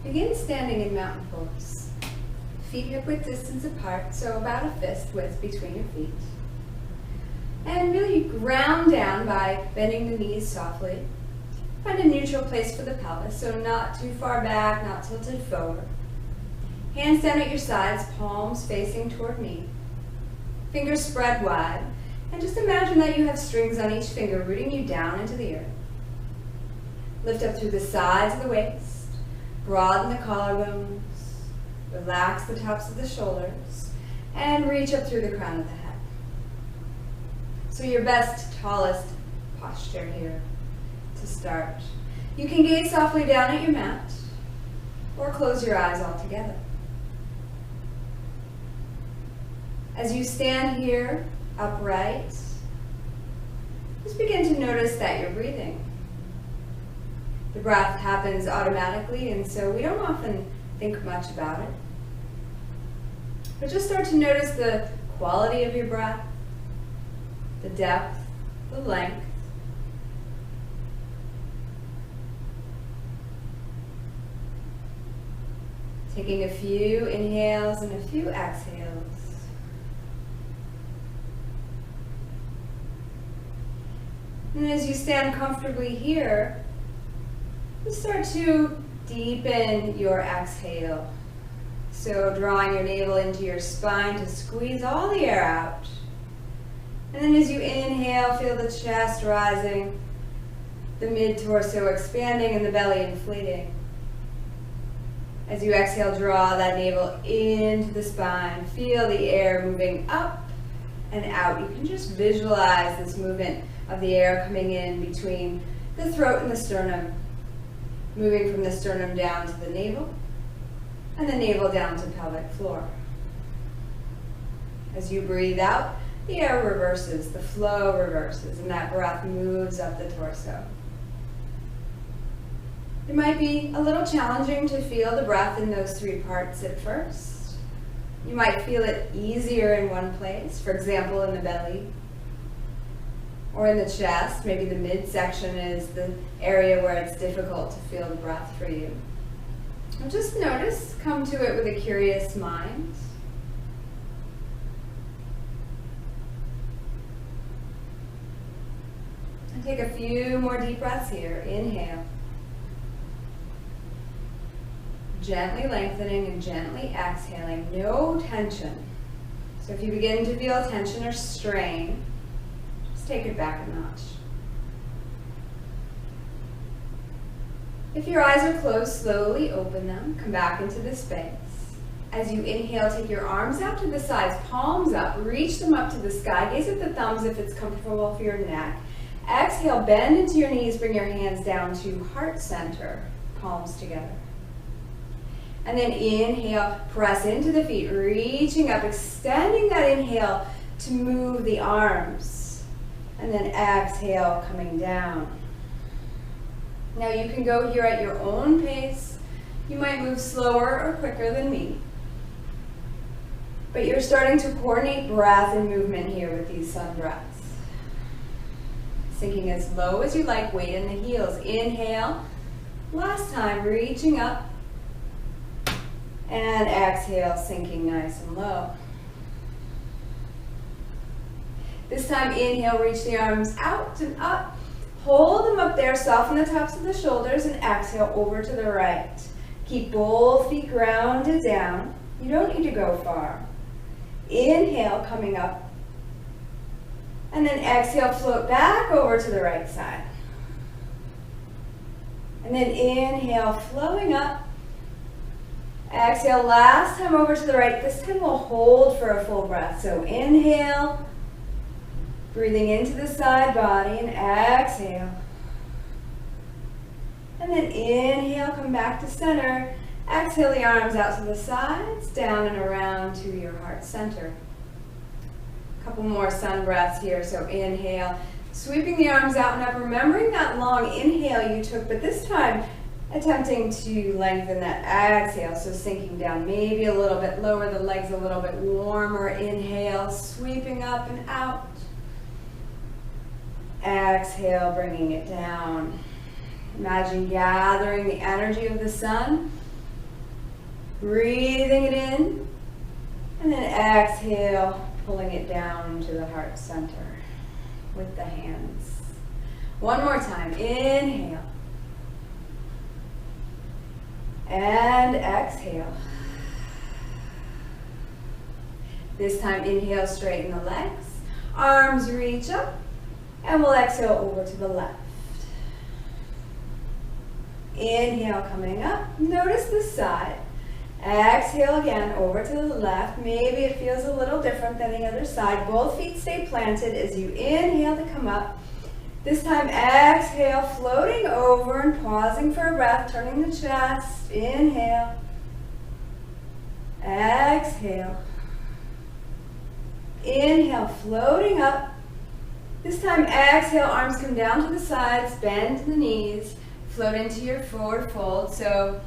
Begin standing in mountain pose. Feet hip-width distance apart, so about a fist width between your feet. And really ground down by bending the knees softly. Find a neutral place for the pelvis, so not too far back, not tilted forward. Hands down at your sides, palms facing toward me. Fingers spread wide, and just imagine that you have strings on each finger rooting you down into the earth. Lift up through the sides of the waist, broaden the collarbones, relax the tops of the shoulders, and reach up through the crown of the head. So your best, tallest posture here to start. You can gaze softly down at your mat, or close your eyes altogether. As you stand here, upright, just begin to notice that you're breathing. The breath happens automatically, and so we don't often think much about it. But just start to notice the quality of your breath, the depth, the length. Taking a few inhales and a few exhales. And as you stand comfortably here, just start to deepen your exhale. So drawing your navel into your spine to squeeze all the air out. And then as you inhale, feel the chest rising, the mid-torso expanding, and the belly inflating. As you exhale, draw that navel into the spine. Feel the air moving up and out. You can just visualize this movement of the air coming in between the throat and the sternum, moving from the sternum down to the navel, and the navel down to pelvic floor. As you breathe out, the air reverses, the flow reverses, and that breath moves up the torso. It might be a little challenging to feel the breath in those three parts at first. You might feel it easier in one place, for example, in the belly or in the chest. Maybe the midsection is the area where it's difficult to feel the breath for you. And just notice, come to it with a curious mind. And take a few more deep breaths here. Inhale. Gently lengthening and gently exhaling, no tension. So if you begin to feel tension or strain, just take it back a notch. If your eyes are closed, slowly open them, come back into the space. As you inhale, take your arms out to the sides, palms up, reach them up to the sky, gaze at the thumbs if it's comfortable for your neck. Exhale, bend into your knees, bring your hands down to heart center, palms together. And then inhale, press into the feet, reaching up, extending that inhale to move the arms. And then exhale, coming down. Now you can go here at your own pace. You might move slower or quicker than me. But you're starting to coordinate breath and movement here with these sun breaths. Sinking as low as you like, weight in the heels. Inhale, last time, reaching up. And exhale, sinking nice and low. This time, inhale, reach the arms out and up. Hold them up there, soften the tops of the shoulders, and exhale over to the right. Keep both feet grounded down. You don't need to go far. Inhale, coming up. And then exhale, float back over to the right side. And then inhale, flowing up. Exhale, last time over to the right. This time we'll hold for a full breath. So inhale, breathing into the side body, and exhale. And then inhale, come back to center. Exhale the arms out to the sides, down and around to your heart center. A couple more sun breaths here. So inhale, sweeping the arms out and up, remembering that long inhale you took, but this time attempting to lengthen that exhale, so sinking down maybe a little bit lower, the legs a little bit warmer. Inhale, sweeping up and out. Exhale, bringing it down. Imagine gathering the energy of the sun Breathing it in, and then exhale, pulling it down to the heart center with the hands. One more time, inhale, and exhale. This time, inhale, straighten the legs, arms reach up, and we'll exhale over to the left. Inhale, coming up, notice the side. Exhale again, over to the left. Maybe it feels a little different than the other side. Both feet stay planted as you inhale to come up. This time, exhale, floating over and pausing for a breath, turning the chest. Inhale. Exhale. Inhale, floating up. This time, exhale, arms come down to the sides, bend the knees, float into your forward fold. So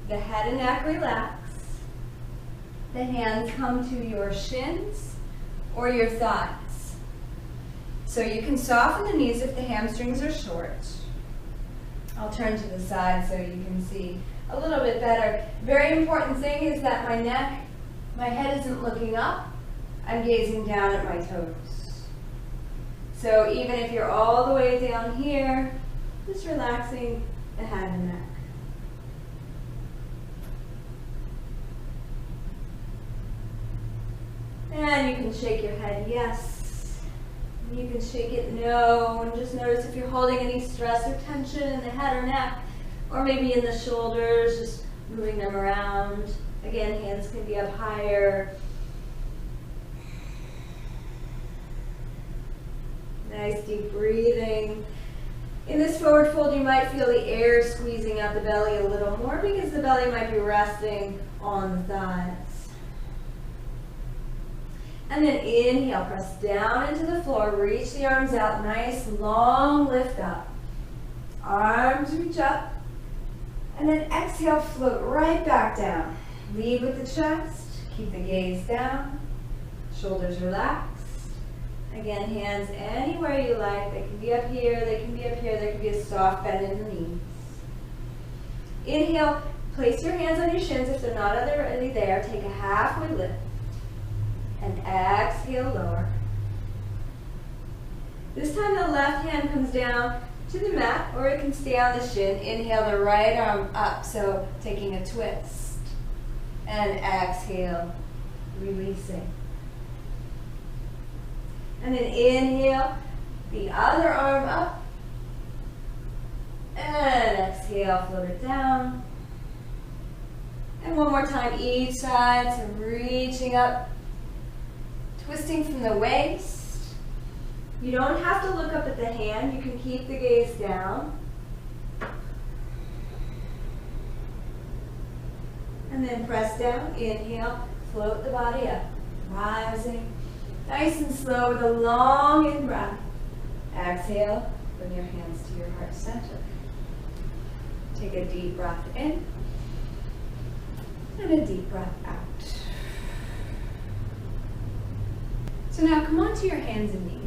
the head and neck relax. The hands come to your shins or your thighs. So you can soften the knees if the hamstrings are short. I'll turn to the side so you can see a little bit better. Very important thing is that my head isn't looking up. I'm gazing down at my toes. So even if you're all the way down here, just relaxing the head and neck. And you can shake your head yes. You can shake it no. And just notice if you're holding any stress or tension in the head or neck, or maybe in the shoulders, just moving them around. Again, hands can be up higher. Nice deep breathing. In this forward fold, you might feel the air squeezing out the belly a little more because the belly might be resting on the thighs. And then inhale, press down into the floor, reach the arms out, nice long lift up. Arms reach up, and then exhale, float right back down. Lead with the chest, keep the gaze down, shoulders relaxed. Again, hands anywhere you like. They can be up here, they can be up here, there can be a soft bend in the knees. Inhale, place your hands on your shins if they're not already there. Take a halfway lift. And exhale, lower. This time the left hand comes down to the mat, or it can stay on the shin. Inhale the right arm up, so taking a twist. And exhale, releasing. And then inhale, the other arm up. And exhale, float it down. And one more time, each side, so reaching up, twisting from the waist. You don't have to look up at the hand, you can keep the gaze down. And then press down, inhale, float the body up, rising. Nice and slow with a long in-breath. Exhale, bring your hands to your heart center. Take a deep breath in and a deep breath out. So now come onto your hands and knees.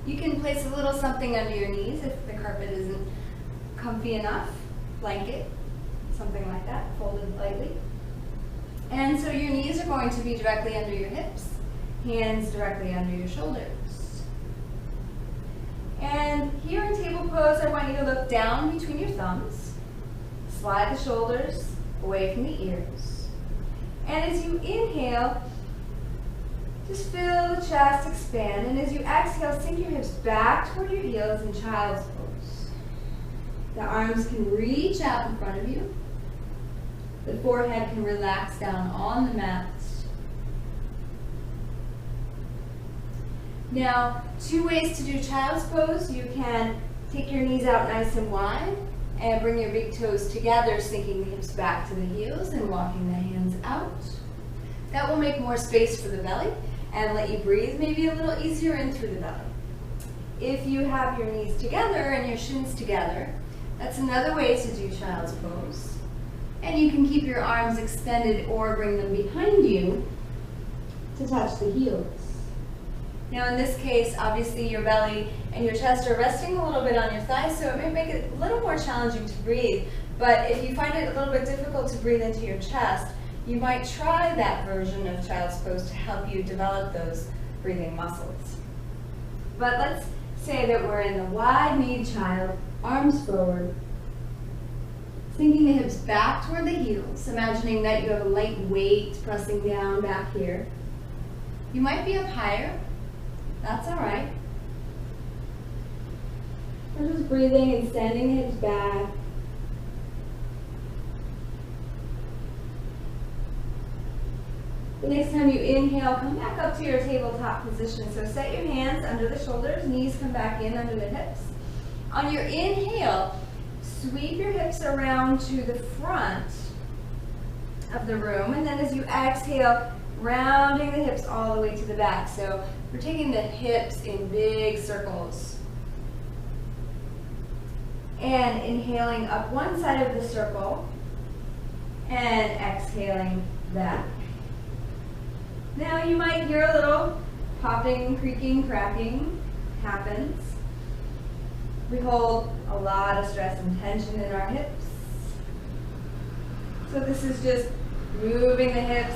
You can place a little something under your knees if the carpet isn't comfy enough, blanket, something like that, folded lightly. And so your knees are going to be directly under your hips, hands directly under your shoulders. And here in table pose, I want you to look down between your thumbs, slide the shoulders away from the ears. And as you inhale, just feel the chest expand. And as you exhale, sink your hips back toward your heels in child's pose. The arms can reach out in front of you. The forehead can relax down on the mat. Now, two ways to do child's pose. You can take your knees out nice and wide and bring your big toes together, sinking the hips back to the heels and walking the hands out. That will make more space for the belly and let you breathe maybe a little easier in through the belly. If you have your knees together and your shins together, that's another way to do child's pose. And you can keep your arms extended or bring them behind you to touch the heels. Now in this case, obviously your belly and your chest are resting a little bit on your thighs, so it may make it a little more challenging to breathe. But if you find it a little bit difficult to breathe into your chest, you might try that version of child's pose to help you develop those breathing muscles. But let's say that we're in the wide-kneed child, arms forward, sinking the hips back toward the heels, imagining that you have a light weight pressing down back here. You might be up higher. That's all right. We're just breathing and sending the hips back. The next time you inhale, come back up to your tabletop position. So set your hands under the shoulders, knees come back in under the hips. On your inhale, sweep your hips around to the front of the room, and then as you exhale, rounding the hips all the way to the back. So we're taking the hips in big circles. And inhaling up one side of the circle, and exhaling back. Now you might hear a little popping, creaking, cracking happens. We hold a lot of stress and tension in our hips. So this is just moving the hips,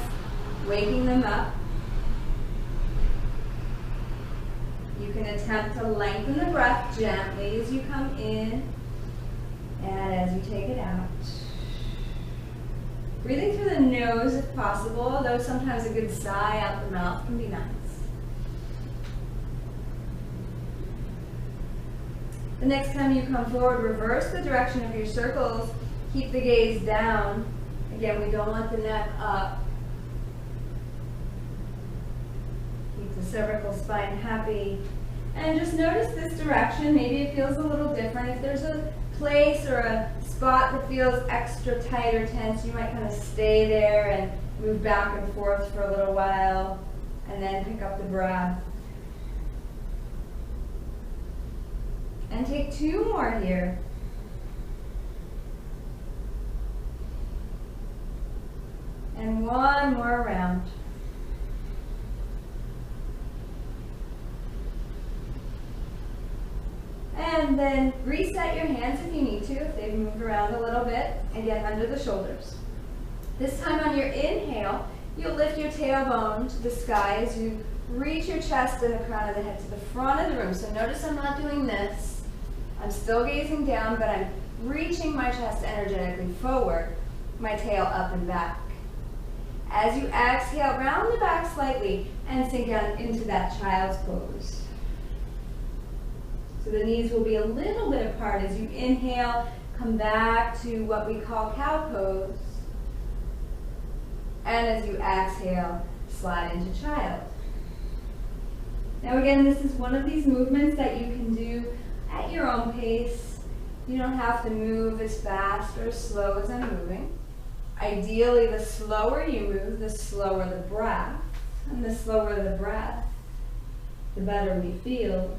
waking them up. You can attempt to lengthen the breath gently as you come in and as you take it out. Breathing through the nose if possible, although sometimes a good sigh out the mouth can be nice. The next time you come forward, reverse the direction of your circles. Keep the gaze down. Again, we don't want the neck up. Keep the cervical spine happy. And just notice this direction. Maybe it feels a little different. If there's a place or a spot that feels extra tight or tense, you might kind of stay there and move back and forth for a little while, and then pick up the breath. And take two more here. And one more round. And then reset your hands if you need to, if they've moved around a little bit, again under the shoulders. This time on your inhale, you'll lift your tailbone to the sky as you reach your chest and the crown of the head to the front of the room. So notice I'm not doing this. I'm still gazing down, but I'm reaching my chest energetically forward, my tail up and back. As you exhale, round the back slightly and sink down into that child's pose. So the knees will be a little bit apart as you inhale, come back to what we call cow pose. And as you exhale, slide into child. Now again, this is one of these movements that you can do at your own pace. You don't have to move as fast or as slow as I'm moving. Ideally, the slower you move, the slower the breath. And the slower the breath, the better we feel.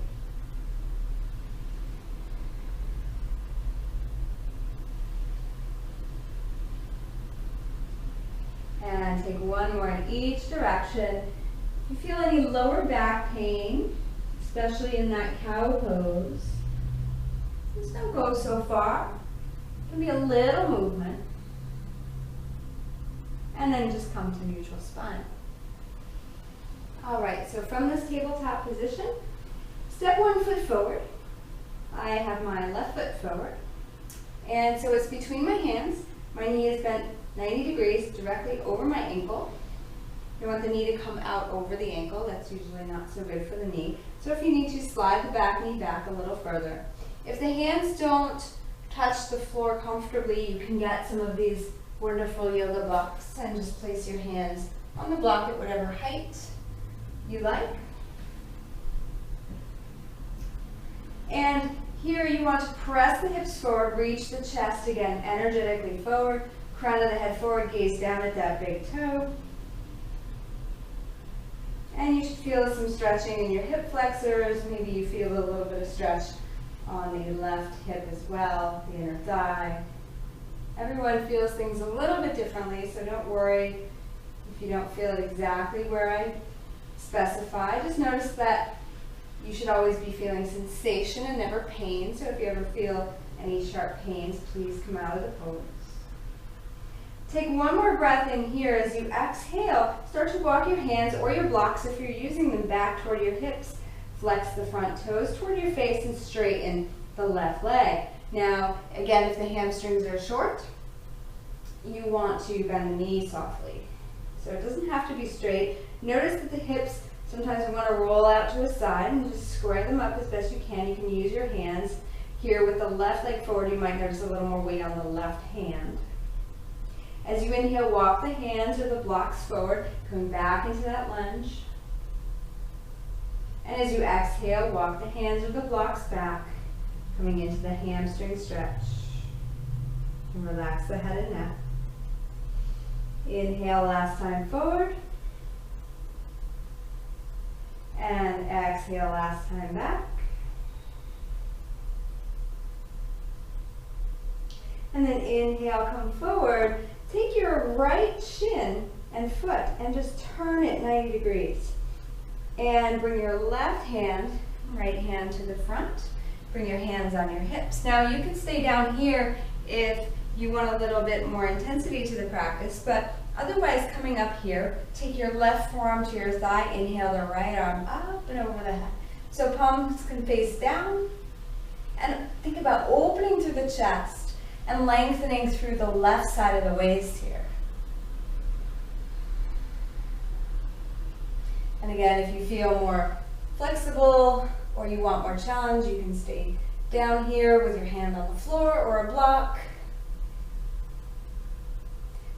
And take one more in each direction. If you feel any lower back pain, especially in that cow pose, just don't go so far. It can be a little movement. And then just come to neutral spine. All right, so from this tabletop position, step 1 foot forward. I have my left foot forward. And so it's between my hands. My knee is bent 90 degrees directly over my ankle. You want the knee to come out over the ankle. That's usually not so good for the knee. So if you need to, slide the back knee back a little further. If the hands don't touch the floor comfortably, you can get some of these wonderful yoga blocks and just place your hands on the block at whatever height you like. And here you want to press the hips forward, reach the chest again energetically forward, crown of the head forward, gaze down at that big toe. And you should feel some stretching in your hip flexors. Maybe you feel a little bit of stretch on the left hip as well, the inner thigh. Everyone feels things a little bit differently, so don't worry if you don't feel it exactly where I specify. Just notice that You should always be feeling sensation and never pain. So if you ever feel any sharp pains, please come out of the pose. Take one more breath in here. As you exhale, start to walk your hands or your blocks, if you're using them, back toward your hips. Flex the front toes toward your face and straighten the left leg. Now, again, if the hamstrings are short, you want to bend the knees softly. So it doesn't have to be straight. Notice that the hips, sometimes we want to roll out to the side and just square them up as best you can. You can use your hands. Here with the left leg forward, you might notice a little more weight on the left hand. As you inhale, walk the hands or the blocks forward, coming back into that lunge. And as you exhale, walk the hands or the blocks back, coming into the hamstring stretch. And relax the head and neck. Inhale last time forward. And exhale last time back. And then inhale, come forward. Take your right shin and foot and just turn it 90 degrees. And bring your left hand, right hand to the front. Bring your hands on your hips. Now you can stay down here if you want a little bit more intensity to the practice, but otherwise coming up here, take your left forearm to your thigh, inhale the right arm up and over the head. So palms can face down, and think about opening through the chest and lengthening through the left side of the waist here. And again, if you feel more flexible or you want more challenge, you can stay down here with your hand on the floor or a block.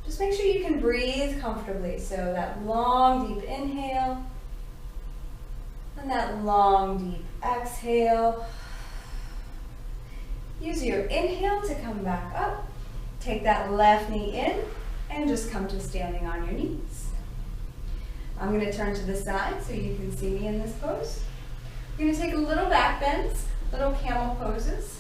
Just make sure you can breathe comfortably. So that long, deep inhale and that long, deep exhale. Use your inhale to come back up. Take that left knee in and just come to standing on your knees. I'm going to turn to the side so you can see me in this pose. You're going to take a little back bends, little camel poses.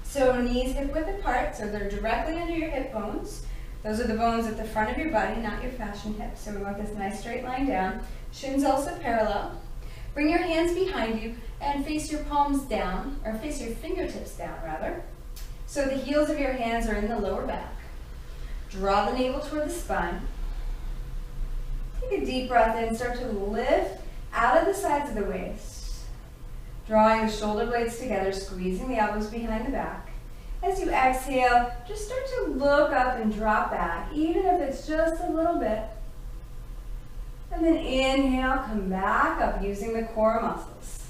So knees hip width apart, so they're directly under your hip bones. Those are the bones at the front of your body, not your fashion hips. So we want this nice straight line down. Shins also parallel. Bring your hands behind you and face your palms down, or face your fingertips down rather. So the heels of your hands are in the lower back. Draw the navel toward the spine. Take a deep breath in, start to lift out of the sides of the waist. Drawing the shoulder blades together, squeezing the elbows behind the back. As you exhale, just start to look up and drop back, even if it's just a little bit. And then inhale, come back up using the core muscles.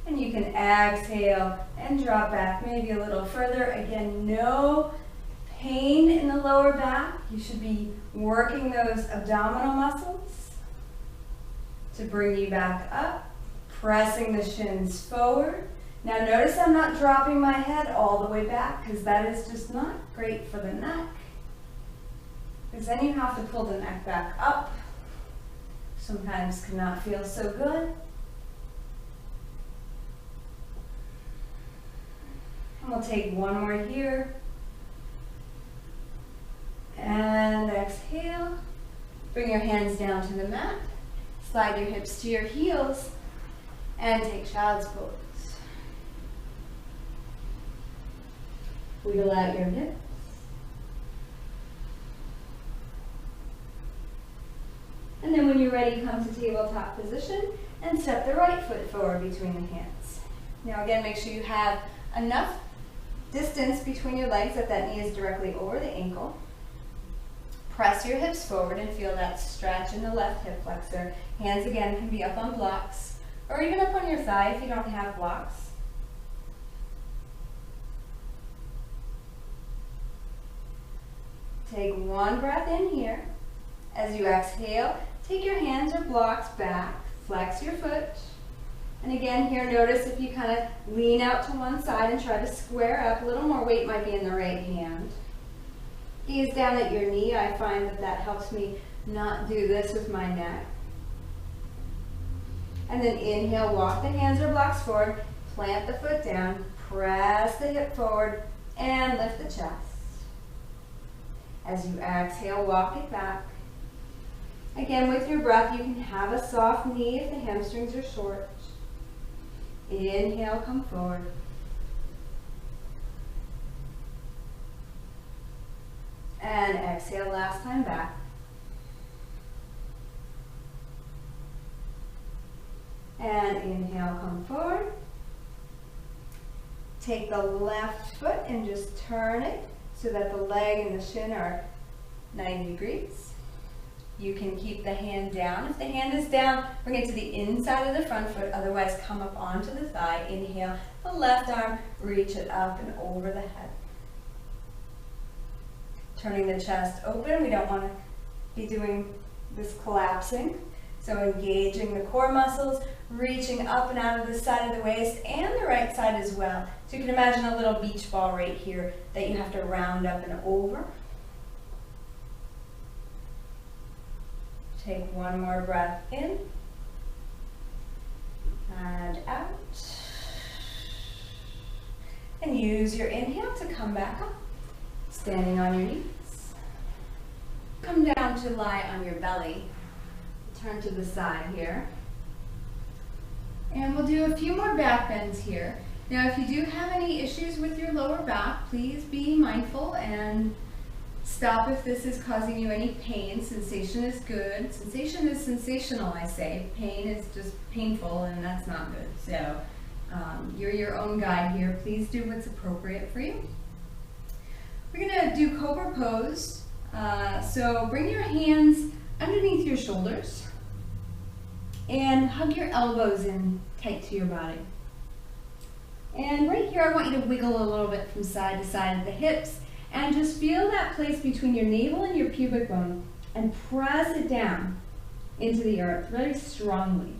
And you can exhale and drop back maybe a little further. Again, no pain in the lower back. You should be working those abdominal muscles to bring you back up, pressing the shins forward. Now notice I'm not dropping my head all the way back because that is just not great for the neck. Because then you have to pull the neck back up. Sometimes cannot feel so good. And we'll take one more here. And exhale. Bring your hands down to the mat. Slide your hips to your heels. And take child's pose. Wiggle out your hips. And then when you're ready, come to tabletop position and step the right foot forward between the hands. Now again, make sure you have enough distance between your legs that that knee is directly over the ankle. Press your hips forward and feel that stretch in the left hip flexor. Hands again can be up on blocks or even up on your thigh if you don't have blocks. Take one breath in here. As you exhale, take your hands or blocks back, flex your foot. And again here, notice if you kind of lean out to one side and try to square up, a little more weight might be in the right hand. Gaze down at your knee. I find that that helps me not do this with my neck. And then inhale, walk the hands or blocks forward, plant the foot down, press the hip forward, and lift the chest. As you exhale, walk it back. Again, with your breath, you can have a soft knee if the hamstrings are short. Inhale, come forward. And exhale, last time back. And inhale, come forward. Take the left foot and just turn it so that the leg and the shin are 90 degrees. You can keep the hand down. If the hand is down, bring it to the inside of the front foot, otherwise come up onto the thigh. Inhale, the left arm, reach it up and over the head. Turning the chest open, we don't want to be doing this collapsing. So engaging the core muscles, reaching up and out of the side of the waist and the right side as well. So you can imagine a little beach ball right here that you have to round up and over. Take one more breath in and out. And use your inhale to come back up, standing on your knees. Come down to lie on your belly. Turn to the side here. And we'll do a few more back bends here. Now, if you do have any issues with your lower back, please be mindful and stop if this is causing you any pain. Sensation is good. Sensation is sensational, I say. Pain is just painful, and that's not good. So you're your own guide here. Please do what's appropriate for you. We're going to do Cobra Pose. So bring your hands underneath your shoulders and hug your elbows in tight to your body. And right here, I want you to wiggle a little bit from side to side at the hips and just feel that place between your navel and your pubic bone and press it down into the earth very strongly.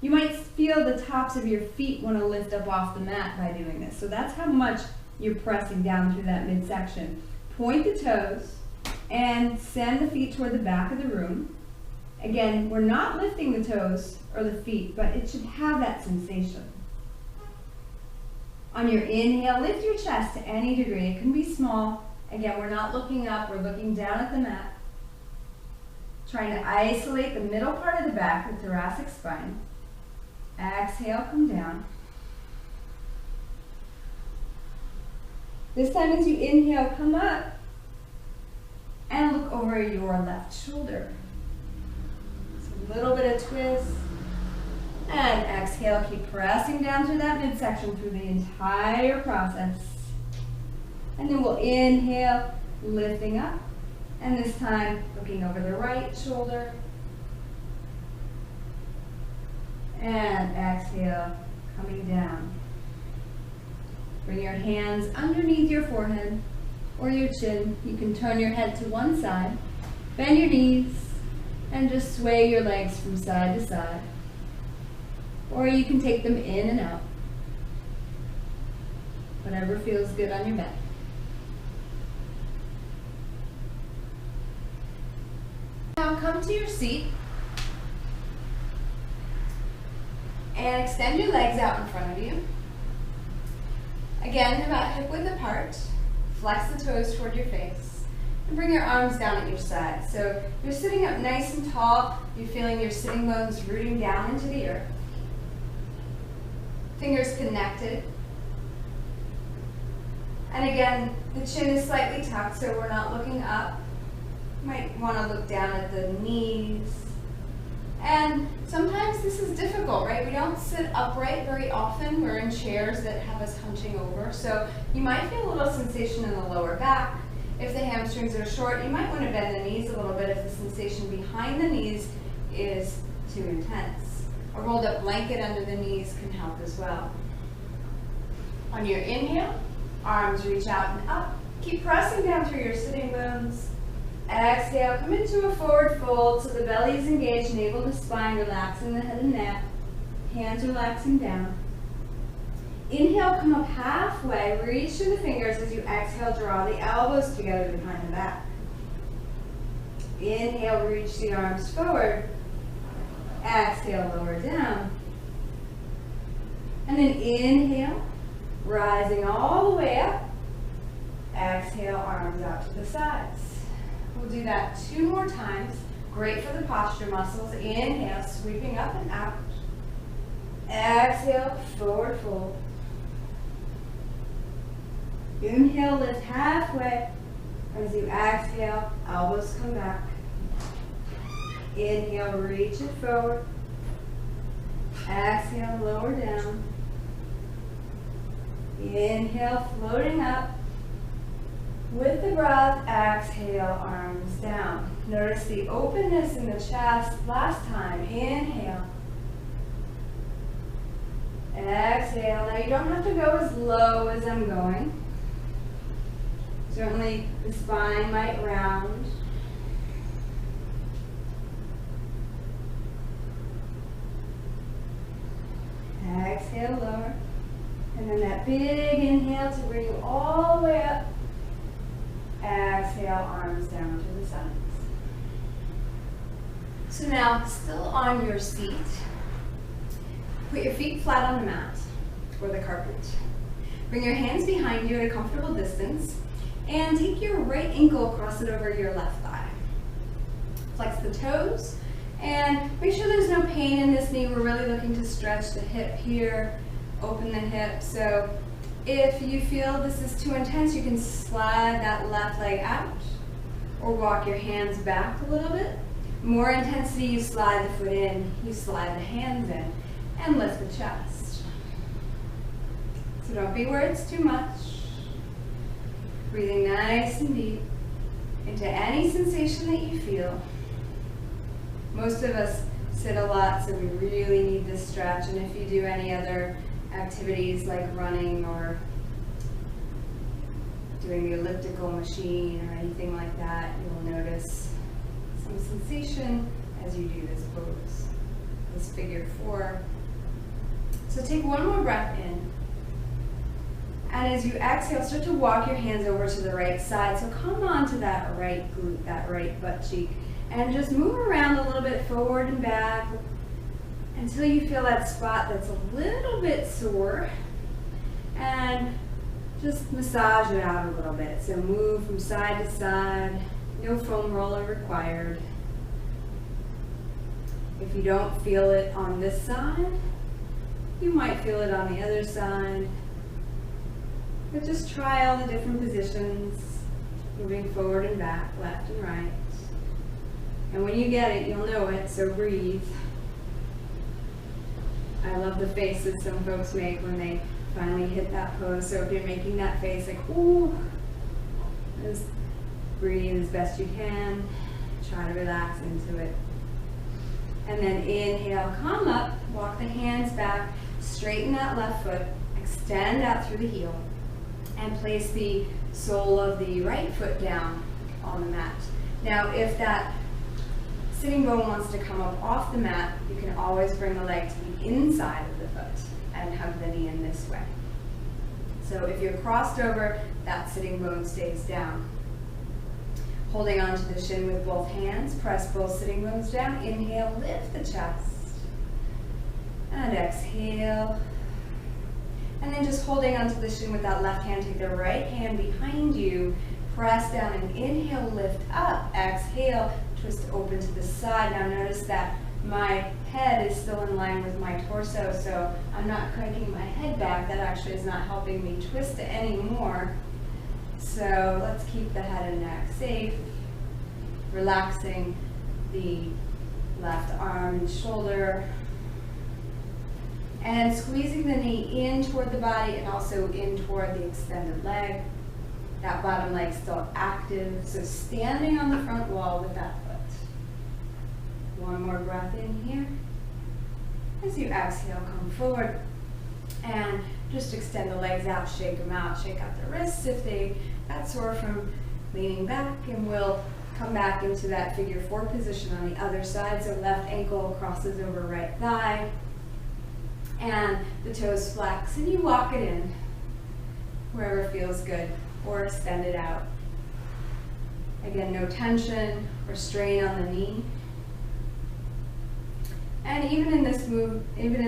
You might feel the tops of your feet want to lift up off the mat by doing this. So that's how much you're pressing down through that midsection. Point the toes and send the feet toward the back of the room. Again, we're not lifting the toes or the feet, but it should have that sensation. On your inhale, lift your chest to any degree. It can be small. Again, we're not looking up, we're looking down at the mat. Trying to isolate the middle part of the back, the thoracic spine. Exhale, come down. This time as you inhale, come up and look over your left shoulder. So a little bit of twist. And exhale, keep pressing down through that midsection through the entire process. And then we'll inhale, lifting up. And this time, looking over the right shoulder. And exhale, coming down. Bring your hands underneath your forehead or your chin. You can turn your head to one side, bend your knees, and just sway your legs from side to side. Or you can take them in and out. Whatever feels good on your back. Now come to your seat and extend your legs out in front of you. Again, about hip width apart. Flex the toes toward your face. And bring your arms down at your sides. So you're sitting up nice and tall. You're feeling your sitting bones rooting down into the earth. Fingers connected. And again, the chin is slightly tucked, so we're not looking up. You might want to look down at the knees. And sometimes this is difficult, right? We don't sit upright very often. We're in chairs that have us hunching over. So you might feel a little sensation in the lower back. If the hamstrings are short, you might want to bend the knees a little bit if the sensation behind the knees is too intense. A rolled up blanket under the knees can help as well. On your inhale, arms reach out and up. Keep pressing down through your sitting bones. Exhale, come into a forward fold so the belly is engaged, navel to spine, relaxing the head and neck. Hands relaxing down. Inhale, come up halfway, reach through the fingers. As you exhale, draw the elbows together behind the back. Inhale, reach the arms forward. Exhale, lower down. And then inhale, rising all the way up. Exhale, arms out to the sides. We'll do that 2 more times. Great for the posture muscles. Inhale, sweeping up and out. Exhale, forward fold. Inhale, lift halfway. As you exhale, elbows come back. Inhale, reach it forward. Exhale, lower down. Inhale, floating up. With the breath, exhale, arms down. Notice the openness in the chest last time. Inhale. Exhale. Now you don't have to go as low as I'm going. Certainly the spine might round. Exhale, lower. And then that big inhale to bring you all the way up. Exhale, arms down to the sides. So now, still on your seat, put your feet flat on the mat or the carpet. Bring your hands behind you at a comfortable distance and take your right ankle, cross it over your left thigh. Flex the toes and make sure there's no pain in this knee. We're really looking to stretch the hip here, open the hip. So if you feel this is too intense, you can slide that left leg out or walk your hands back a little bit. More intensity, you slide the foot in, you slide the hands in, and lift the chest. So don't be where it's too much. Breathing nice and deep into any sensation that you feel. Most of us sit a lot, so we really need this stretch. And if you do any other activities like running or doing the elliptical machine or anything like that, you'll notice some sensation as you do this pose, this figure 4. So take one more breath in. And as you exhale, start to walk your hands over to the right side. So come on to that right glute, that right butt cheek, and just move around a little bit forward and back until you feel that spot that's a little bit sore. And just massage it out a little bit. So move from side to side. No foam roller required. If you don't feel it on this side, you might feel it on the other side. But just try all the different positions, moving forward and back, left and right. And when you get it, you'll know it, so breathe. I love the faces some folks make when they finally hit that pose. So if you're making that face like, ooh, just breathe as best you can. Try to relax into it. And then inhale, come up, walk the hands back, straighten that left foot, extend out through the heel, and place the sole of the right foot down on the mat. Now, if that sitting bone wants to come up off the mat, you can always bring the leg to the inside of the foot and hug the knee in this way. So if you're crossed over, that sitting bone stays down. Holding onto the shin with both hands, press both sitting bones down. Inhale, lift the chest. And exhale. And then just holding onto the shin with that left hand, take the right hand behind you, press down and inhale, lift up. Exhale, twist open to the side. Now notice that my head is still in line with my torso, so I'm not cranking my head back. That actually is not helping me twist it anymore. So let's keep the head and neck safe, relaxing the left arm and shoulder, and squeezing the knee in toward the body and also in toward the extended leg. That bottom leg still active, so standing on the front wall with that foot. One more breath in here. As you exhale, come forward and just extend the legs out, shake them out, shake out the wrists if they got sore from leaning back, and we'll come back into that figure 4 position on the other side. So left ankle crosses over right thigh, and the toes flex, and you walk it in wherever feels good, or extend it out. Again, no tension or strain on the knee. And even in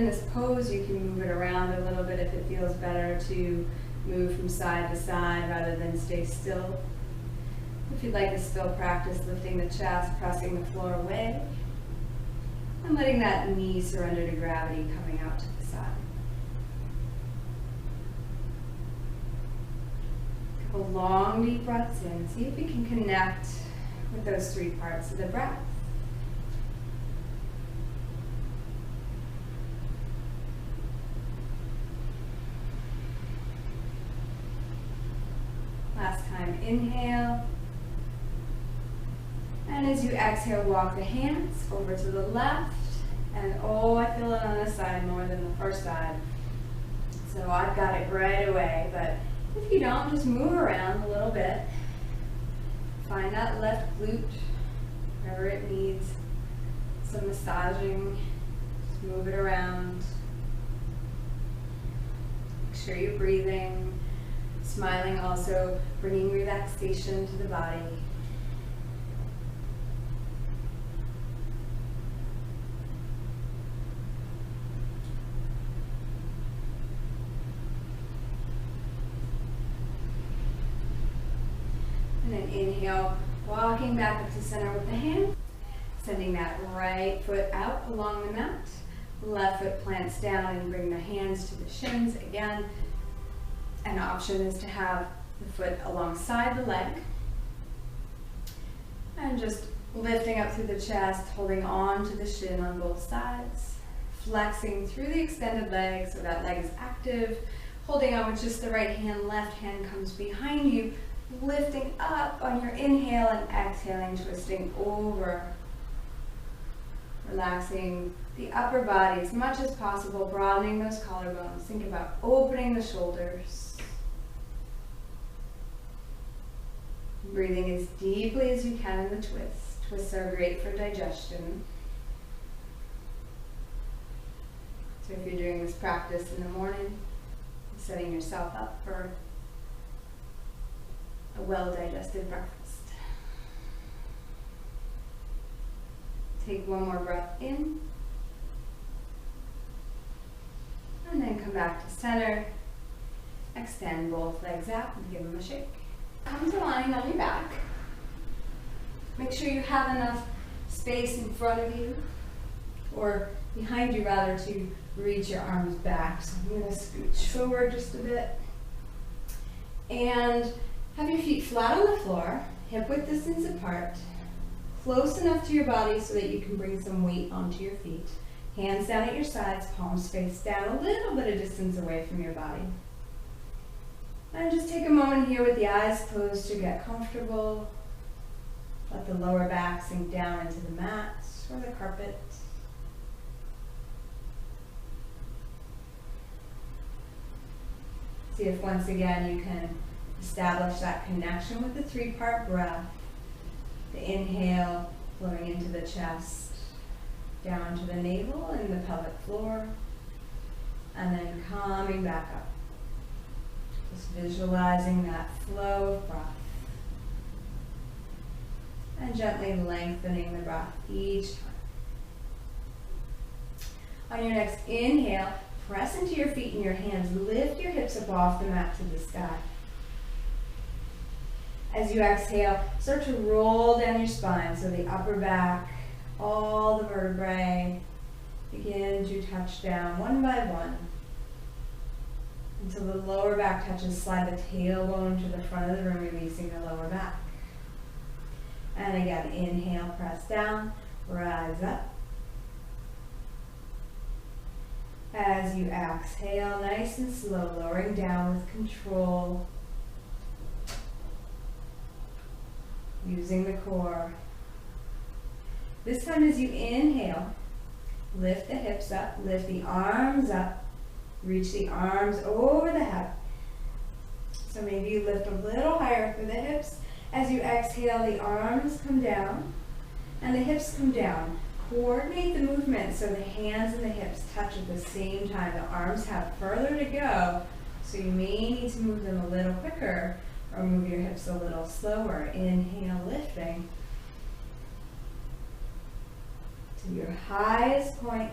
this pose, you can move it around a little bit if it feels better to move from side to side rather than stay still. If you'd like to still practice lifting the chest, pressing the floor away, and letting that knee surrender to gravity coming out to the side. A couple long, deep breaths in. See if you can connect with those three parts of the breath. Last time, inhale. And as you exhale, walk the hands over to the left. And oh, I feel it on this side more than the first side. So I've got it right away. But if you don't, just move around a little bit. Find that left glute, wherever it needs some massaging. Just move it around. Make sure you're breathing. Smiling, also bringing relaxation to the body. And then inhale, walking back up to center with the hand, sending that right foot out along the mat. Left foot plants down and bring the hands to the shins again. An option is to have the foot alongside the leg. And just lifting up through the chest, holding on to the shin on both sides. Flexing through the extended leg so that leg is active. Holding on with just the right hand, left hand comes behind you. Lifting up on your inhale and exhaling, twisting over. Relaxing the upper body as much as possible, broadening those collarbones. Think about opening the shoulders. Breathing as deeply as you can in the twist. Twists are great for digestion. So if you're doing this practice in the morning, setting yourself up for a well-digested breakfast. Take one more breath in. And then come back to center. Extend both legs out and give them a shake. Come to lying on your back. Make sure you have enough space in front of you, or behind you rather, to reach your arms back. So I'm going to scooch forward just a bit. And have your feet flat on the floor, hip width distance apart, close enough to your body so that you can bring some weight onto your feet. Hands down at your sides, palms face down, a little bit of distance away from your body. And just take a moment here with the eyes closed to get comfortable. Let the lower back sink down into the mat or the carpet. See if once again you can establish that connection with the three-part breath. The inhale flowing into the chest, down to the navel and the pelvic floor, and then coming back up. Just visualizing that flow of breath. And gently lengthening the breath each time. On your next inhale, press into your feet and your hands. Lift your hips up off the mat to the sky. As you exhale, start to roll down your spine, so the upper back, all the vertebrae begin to touch down one by one until the lower back touches. Slide the tailbone to the front of the room, releasing the lower back. And again, inhale, press down, rise up. As you exhale, nice and slow, lowering down with control. Using the core. This time as you inhale, lift the hips up, lift the arms up, reach the arms over the head. So maybe you lift a little higher through the hips. As you exhale, the arms come down and the hips come down. Coordinate the movement so the hands and the hips touch at the same time. The arms have further to go, so you may need to move them a little quicker or move your hips a little slower. Inhale, lifting to your highest point.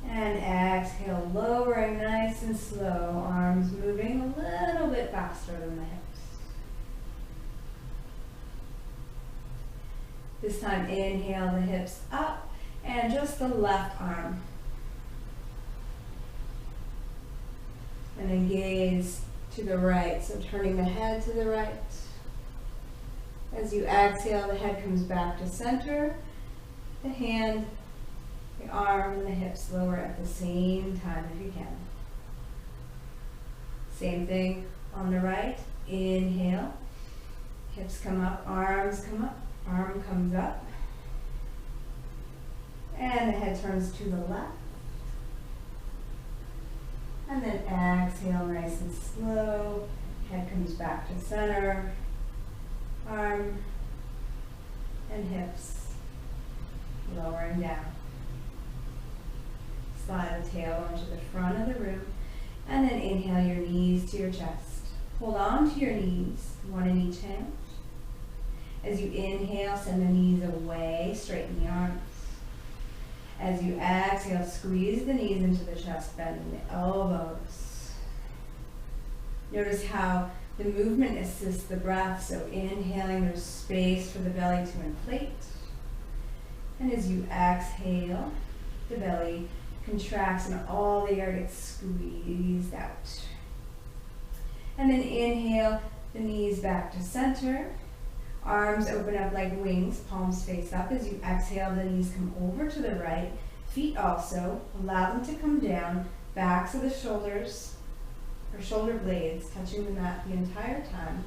And exhale, lowering nice and slow. Arms moving a little bit faster than the hips. This time, inhale the hips up and just the left arm. And then gaze to the right, so turning the head to the right. As you exhale, the head comes back to center. The hand, the arm, and the hips lower at the same time if you can. Same thing on the right. Inhale. Hips come up, arms come up, arm comes up. And the head turns to the left. And then exhale nice and slow. Head comes back to center. Arm and hips lowering down. Slide the tailbone to the front of the room. And then inhale your knees to your chest. Hold on to your knees, one in each hand. As you inhale, send the knees away, straighten the arms. As you exhale, squeeze the knees into the chest, bending the elbows. Notice how the movement assists the breath, so inhaling, there's space for the belly to inflate. And as you exhale, the belly contracts and all the air gets squeezed out. And then inhale, the knees back to center. Arms open up like wings, palms face up. As you exhale, the knees come over to the right. Feet also, allow them to come down. Backs of the shoulders, or shoulder blades, touching the mat the entire time.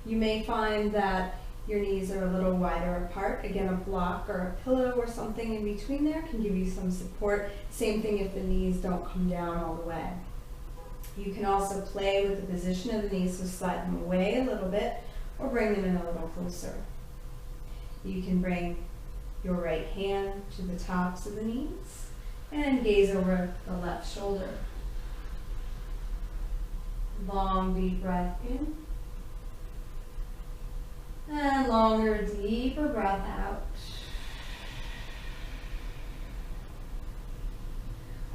You may find that your knees are a little wider apart. Again, a block or a pillow or something in between there can give you some support. Same thing if the knees don't come down all the way. You can also play with the position of the knees, so slide them away a little bit or bring them in a little closer. You can bring your right hand to the tops of the knees and gaze over the left shoulder. Long, deep breath in. And longer, deeper breath out.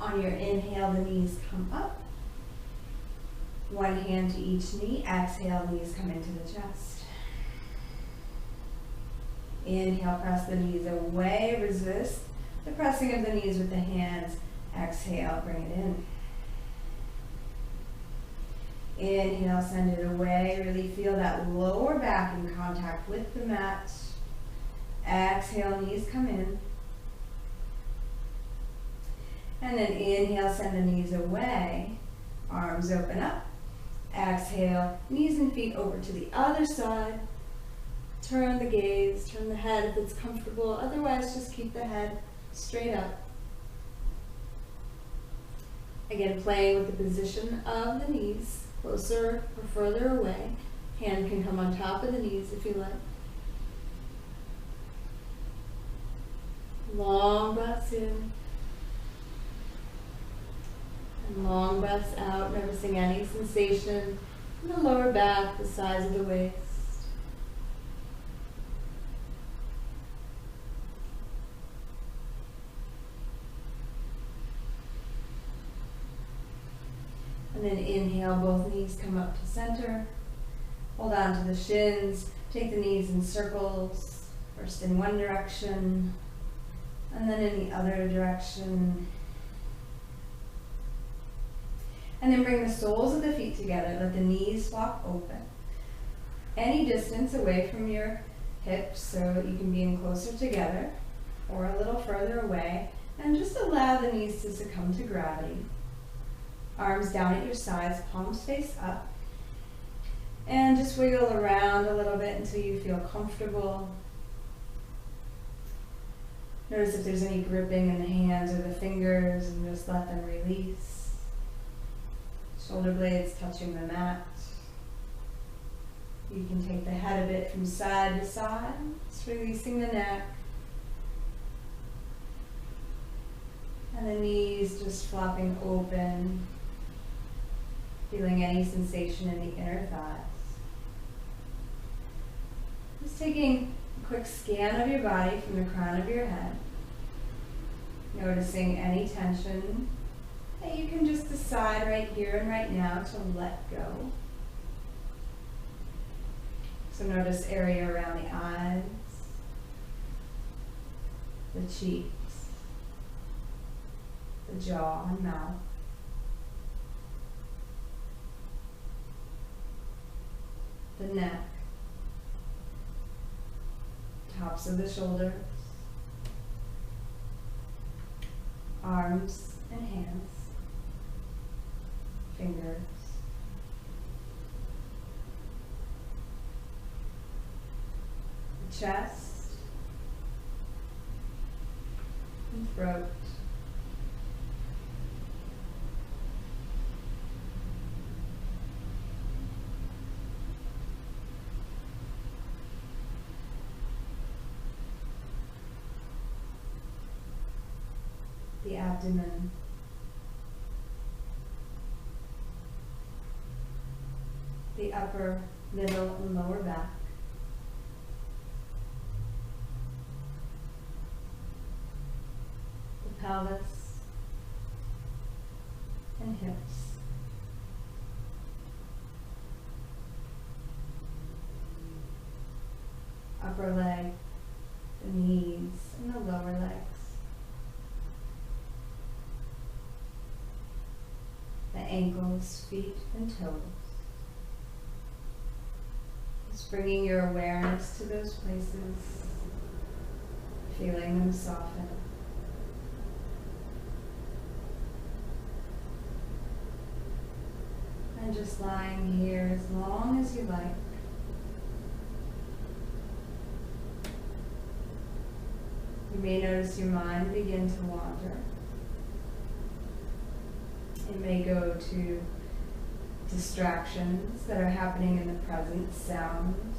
On your inhale, the knees come up. One hand to each knee. Exhale, knees come into the chest. Inhale, press the knees away. Resist the pressing of the knees with the hands. Exhale, bring it in. Inhale, send it away. Really feel that lower back in contact with the mat. Exhale, knees come in. And then inhale, send the knees away. Arms open up. Exhale, knees and feet over to the other side. Turn the gaze, turn the head if it's comfortable. Otherwise, just keep the head straight up. Again, playing with the position of the knees. Closer or further away. Hand can come on top of the knees if you like. Long breaths in. And long breaths out, noticing any sensation in the lower back, the sides of the waist. And then inhale, both knees come up to center. Hold on to the shins. Take the knees in circles. First in one direction, and then in the other direction. And then bring the soles of the feet together. Let the knees flop open. Any distance away from your hips so that you can be in closer together or a little further away. And just allow the knees to succumb to gravity. Arms down at your sides, palms face up. And just wiggle around a little bit until you feel comfortable. Notice if there's any gripping in the hands or the fingers, and just let them release. Shoulder blades touching the mat. You can take the head a bit from side to side, just releasing the neck. And the knees just flopping open. Feeling any sensation in the inner thighs. Just taking a quick scan of your body from the crown of your head. Noticing any tension that you can just decide right here and right now to let go. So notice area around the eyes, the cheeks, the jaw and mouth, the neck, tops of the shoulders, arms and hands, fingers, the chest and throat, the abdomen, the upper, middle, and lower back, the pelvis and hips, upper leg, the knees, and the lower legs, the ankles, feet, and toes. Just bringing your awareness to those places, feeling them soften. And just lying here as long as you like. You may notice your mind begin to wander. It may go to distractions that are happening in the present, sounds,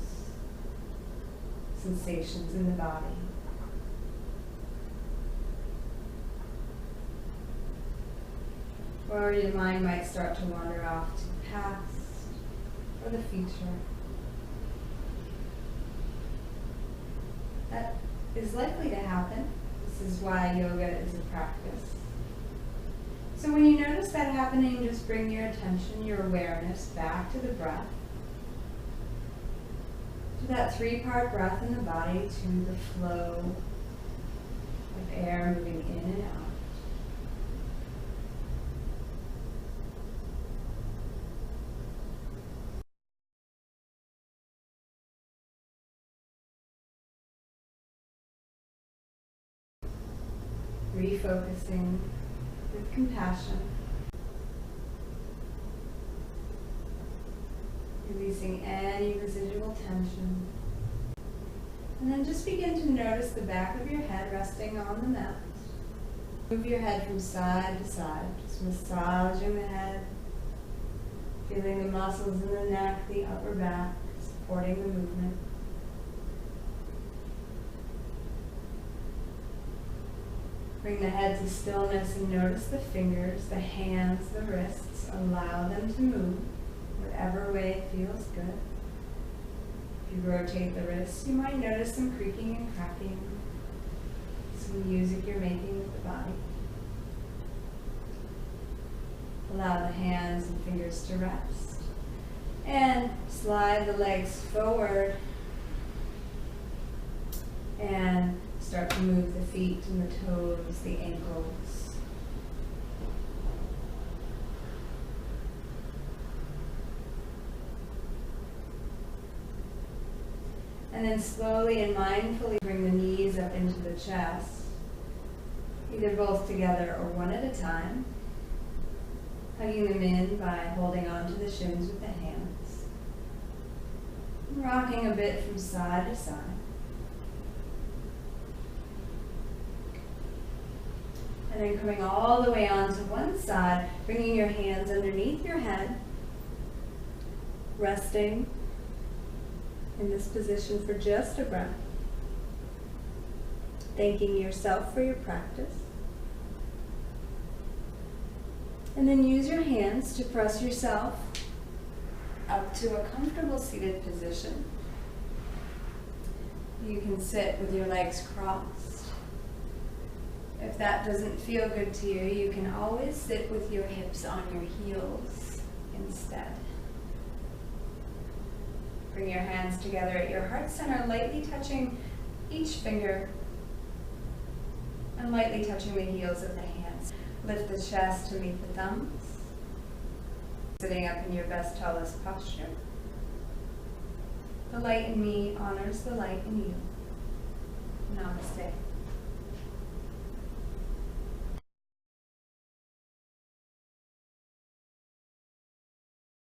sensations in the body. Or your mind might start to wander off to the past or the future. That is likely to happen. This is why yoga is a practice. So when you notice that happening, just bring your attention, your awareness back to the breath. To that 3-part breath in the body, to the flow of air moving in and out. Refocusing with compassion, releasing any residual tension, and then just begin to notice the back of your head resting on the mat. Move your head from side to side, just massaging the head, feeling the muscles in the neck, the upper back, supporting the movement. Bring the head to stillness and notice the fingers, the hands, the wrists. Allow them to move, whatever way it feels good. If you rotate the wrists, you might notice some creaking and cracking, some music you're making with the body. Allow the hands and fingers to rest. And slide the legs forward and start to move the feet and the toes, the ankles. And then slowly and mindfully bring the knees up into the chest, either both together or one at a time, hugging them in by holding on to the shins with the hands, rocking a bit from side to side. And then coming all the way onto one side, bringing your hands underneath your head, resting in this position for just a breath. Thanking yourself for your practice. And then use your hands to press yourself up to a comfortable seated position. You can sit with your legs crossed. If that doesn't feel good to you, you can always sit with your hips on your heels instead. Bring your hands together at your heart center, lightly touching each finger. And lightly touching the heels of the hands. Lift the chest to meet the thumbs. Sitting up in your best, tallest posture. The light in me honors the light in you. Namaste.